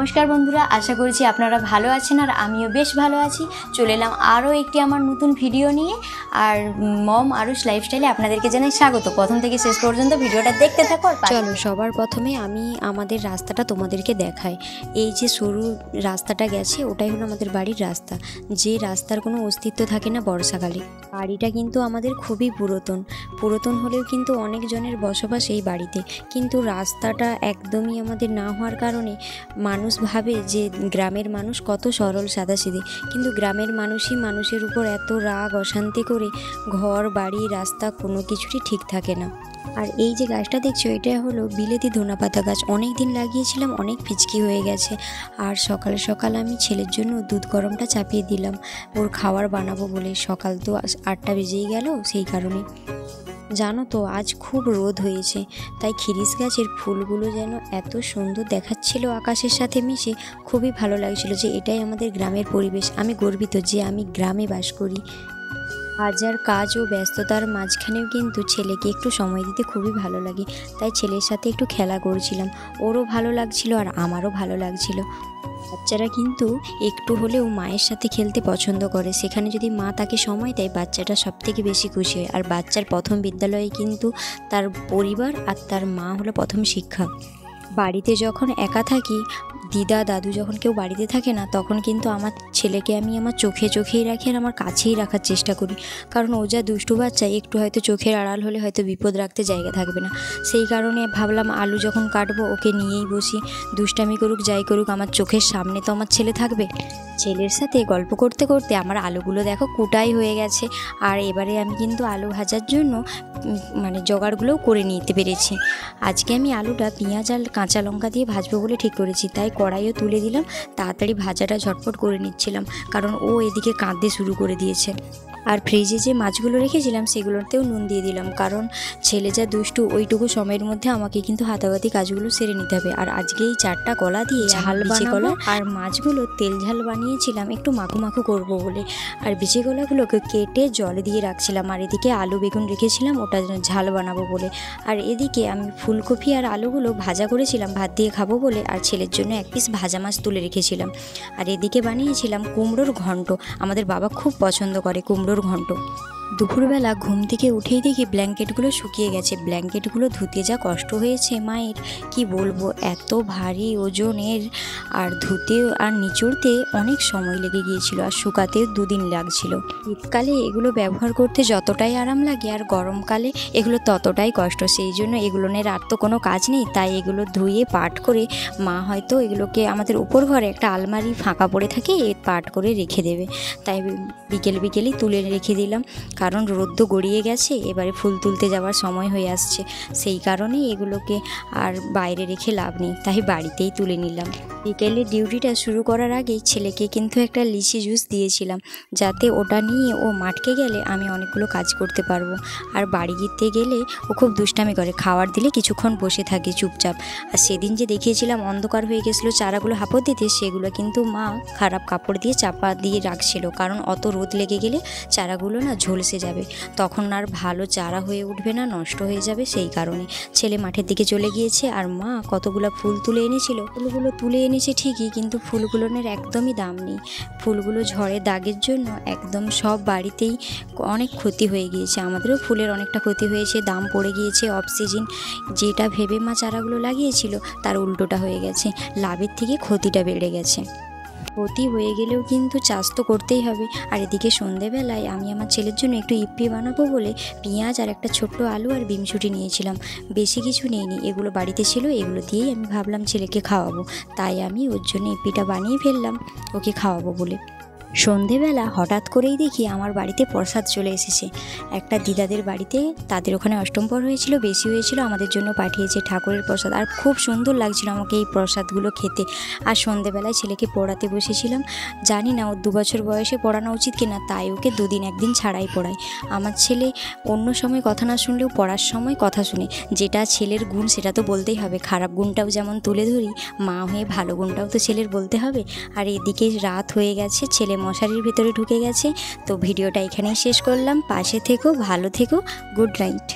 নমস্কার বন্ধুরা, আশা করছি আপনারা ভালো আছেন আর আমিও বেশ ভালো আছি। চলে এলাম আরও একটি আমার নতুন ভিডিও নিয়ে। আর মম আরুষ লাইফস্টাইলে আপনাদেরকে জানাই স্বাগত। প্রথম থেকে শেষ পর্যন্ত ভিডিওটা দেখতে থাকো। চলো সবার প্রথমে আমি আমাদের রাস্তাটা তোমাদেরকে দেখাই। এই যে সরু রাস্তাটা গেছে ওটাই হলো আমাদের বাড়ির রাস্তা, যে রাস্তার কোনো অস্তিত্ব থাকে না বর্ষাকালে। বাড়িটা কিন্তু আমাদের খুবই পুরাতন হলেও কিন্তু অনেকজনের বসবাস এই বাড়িতে। কিন্তু রাস্তাটা একদমই আমাদের না হওয়ার কারণে মানুষ ভাবে যে গ্রামের মানুষ কত সরল সাদাসিধে, কিন্তু গ্রামের মানুষই মানুষের উপর এত রাগ অশান্তি করে ঘর বাড়ি রাস্তা কোনো কিছুরই ঠিক থাকে না। আর এই যে গাছটা দেখছো এটা হলো বিলেতি ধনেপাতা গাছ। অনেক দিন লাগিয়েছিলাম, অনেক পিচকি হয়ে গেছে। আর সকাল সকাল আমি ছেলের জন্য দুধ গরমটা চাপিয়ে দিলাম ওর খাবার বানাবো বলে। সকাল তো 8টা বেজেই গেল, সেই কারণে। জানো তো আজ খুব রোদ হয়েছে, তাই খিরিস গাছের ফুলগুলো যেন এত সুন্দর দেখাচ্ছিল আকাশের সাথে মিশে। খুবই ভালো লাগছিল যে এটাই আমাদের গ্রামের পরিবেশ। আমি গর্বিত যে আমি গ্রামে বাস করি। হাজার কাজ ও ব্যস্ততার মাঝখানেও কিন্তু ছেলেকে একটু সময় দিতে খুবই ভালো লাগে, তাই ছেলের সাথে একটু খেলা করছিলাম। ওরও ভালো লাগছিল আর আমারও ভালো লাগছিল। বাচ্চারা কিন্তু একটু হলেও মায়ের সাথে খেলতে পছন্দ করে, সেখানে যদি মা তাকে সময় দেয় বাচ্চাটা সবথেকে বেশি খুশি হয়। আর বাচ্চার প্রথম বিদ্যালয়ে কিন্তু তার পরিবার আর তার মা হলো প্রথম শিক্ষা। বাড়িতে যখন একা থাকি, দিদা দাদু যখন কেউ বাড়িতে থাকে না, তখন কিন্তু আমার ছেলেকে আমি আমার চোখেই রাখি আর আমার কাছেই রাখার চেষ্টা করি। কারণ ও যা দুষ্টু বাচ্চা, একটু হয়তো চোখের আড়াল হলে হয়তো বিপদ রাখতে জায়গা থাকবে না। সেই কারণে ভাবলাম আলু যখন কাটবো ওকে নিয়েই বসি, দুষ্টামি করুক যাই করুক আমার চোখের সামনে তো আমার ছেলে থাকবে। ছেলের সাথে গল্প করতে করতে আমার আলুগুলো দেখো কুটাই হয়ে গেছে। আর এবারে আমি কিন্তু আলু ভাজার জন্য জোগাড়গুলোও করে নিতে পেরেছি। আজকে আমি আলুটা পেঁয়াজ আর কাঁচা লঙ্কা দিয়ে ভাজবো বলে ঠিক করেছি, তাই কড়াইও তুলে দিলাম। তাড়াতাড়ি ভাজাটা ঝটপট করে নিচ্ছিলাম, কারণ ও এদিকে কাঁদতে শুরু করে দিয়েছে। আর ফ্রিজে যে মাছগুলো রেখেছিলাম সেগুলোতেও নুন দিয়ে দিলাম, কারণ ছেলে যা দুষ্টু ওইটুকু সময়ের মধ্যে আমাকে কিন্তু হাতাহাতি কাজগুলো সেরে নিতে হবে। আর আজকে এই 4টা কলা দিয়ে ঝাল বানাবো। আর মাছগুলো তেল ঝাল বানিয়েছিলাম একটু মাখু মাখু করবো বলে। আর বিচি কলাগুলোকে কেটে জলে দিয়ে রাখছিলাম। আর এদিকে আলু বেগুন রেখেছিলাম ওটা ঝাল বানাবো বলে। আর এদিকে আমি ফুলকপি আর আলুগুলো ভাজা করেছিলাম ভাত দিয়ে খাবো বলে। আর ছেলের জন্য 1 পিস ভাজা মাছ তুলে রেখেছিলাম। আর এদিকে বানিয়েছিলাম কুমড়োর ঘন্ট। আমাদের বাবা খুব পছন্দ করে কুমড়োর ঘন্ট। দুপুরবেলা ঘুম থেকে উঠেই দেখি ব্ল্যাঙ্কেটগুলো শুকিয়ে গেছে। ব্ল্যাঙ্কেটগুলো ধুতে যা কষ্ট হয়েছে মায়ের, কি বলবো, এত ভারী ওজনের। আর ধুতে আর নিচড়তে অনেক সময় লেগে গিয়েছিল, আর শুকাতেও 2 দিন লাগছিল। শীতকালে এগুলো ব্যবহার করতে যতটাই আরাম লাগে আর গরমকালে এগুলো ততটাই কষ্ট। সেই জন্য এগুলোনের আর তো কোনো কাজ নেই, তাই এগুলো ধুয়ে পাট করে মা হয়তো এগুলোকে আমাদের উপর ঘরে একটা আলমারি ফাঁকা পড়ে থাকে, পাট করে রেখে দেবে। তাই বিকেলেই তুলে রেখে দিলাম, কারণ রোদ তো গড়িয়ে গেছে, এবারে ফুল তুলতে যাওয়ার সময় হয়ে আসছে। সেই কারণেই এগুলোকে আর বাইরে রেখে লাভ নেই, তাই বাড়িতেই তুলে নিলাম। বিকেলে ডিউটিটা শুরু করার আগেই ছেলেকে কিন্তু একটা লিচি জুস দিয়েছিলাম, যাতে ওটা নিয়ে ও মাঠকে গেলে আমি অনেকগুলো কাজ করতে পারবো। আর বাড়ি গিয়ে গেলে ও খুব দুষ্টামি করে, খাবার দিলে কিছুক্ষণ বসে থাকে চুপচাপ। আর সেদিন যে দেখিয়েছিলাম অন্ধকার হয়ে গেছিলো চারাগুলো হাঁপড় দিতে, সেগুলো কিন্তু মা খারাপ কাপড় দিয়ে চাপা দিয়ে রাখছিল, কারণ অত রোদ লেগে গেলে চারাগুলো না ঝলসে যাবে, তখন আর ভালো চারা হয়ে উঠবে না, নষ্ট হয়ে যাবে। সেই কারণে ছেলে মাঠের দিকে চলে গিয়েছে। আর মা কতগুলো ফুল তুলে এনেছিল। ফুলগুলো তুলে এনেছে ঠিকই, কিন্তু ফুলগুলোর একদমই দাম নেই। ফুলগুলো ঝড়ে দাগের জন্য একদম সব বাড়িতেই অনেক ক্ষতি হয়ে গিয়েছে। আমাদেরও ফুলের অনেকটা ক্ষতি হয়েছে, দাম পড়ে গিয়েছে অফ সিজন। যেটা ভেবে মা চারাগুলো লাগিয়েছিল তার উল্টোটা হয়ে গেছে, লাভের থেকে ক্ষতিটা বেড়ে গেছে। ক্ষতি হয়ে গেলেও কিন্তু চাষ তো করতেই হবে। আর এদিকে সন্ধেবেলায় আমি আমার ছেলের জন্য একটু ইপি বানাবো বলে পেঁয়াজ আর একটা ছোট্ট আলু আর বিমসুটি নিয়েছিলাম, বেশি কিছু নিইনি। এগুলো বাড়িতে ছিল, এগুলো দিয়েই আমি ভাবলাম ছেলেকে খাওয়াবো, তাই আমি ওর জন্য ইপিটা বানিয়ে ফেললাম ওকে খাওয়াবো বলে। সন্ধেবেলা হঠাৎ করেই দেখি আমার বাড়িতে প্রসাদ চলে এসেছে। একটা দিদাদের বাড়িতে, তাদের ওখানে অষ্টমপর হয়েছিল, বেশি হয়েছিল, আমাদের জন্য পাঠিয়েছে ঠাকুরের প্রসাদ। আর খুব সুন্দর লাগছিল আমাকে এই প্রসাদগুলো খেতে। আর সন্ধেবেলায় ছেলেকে পড়াতে বসেছিলাম। জানি না ওর 2 বছর বয়সে পড়ানো উচিত কিনা, তাই ওকে 2 দিন 1 দিন ছাড়াই পড়াই। আমার ছেলে অন্য সময় কথা না শুনলেও পড়ার সময় কথা শুনে। যেটা ছেলের গুণ সেটা তো বলতেই হবে, খারাপ গুণটাও যেমন তুলে ধরি, মা হয়ে ভালো গুণটাও তো ছেলের বলতে হবে। আর এদিকে রাত হয়ে গেছে, ছেলে মশারির ভিতরে ঢুকে গেছে। তো ভিডিওটা এখানেই শেষ করলাম। পাশে থেকো, ভালো থেকো, গুড নাইট।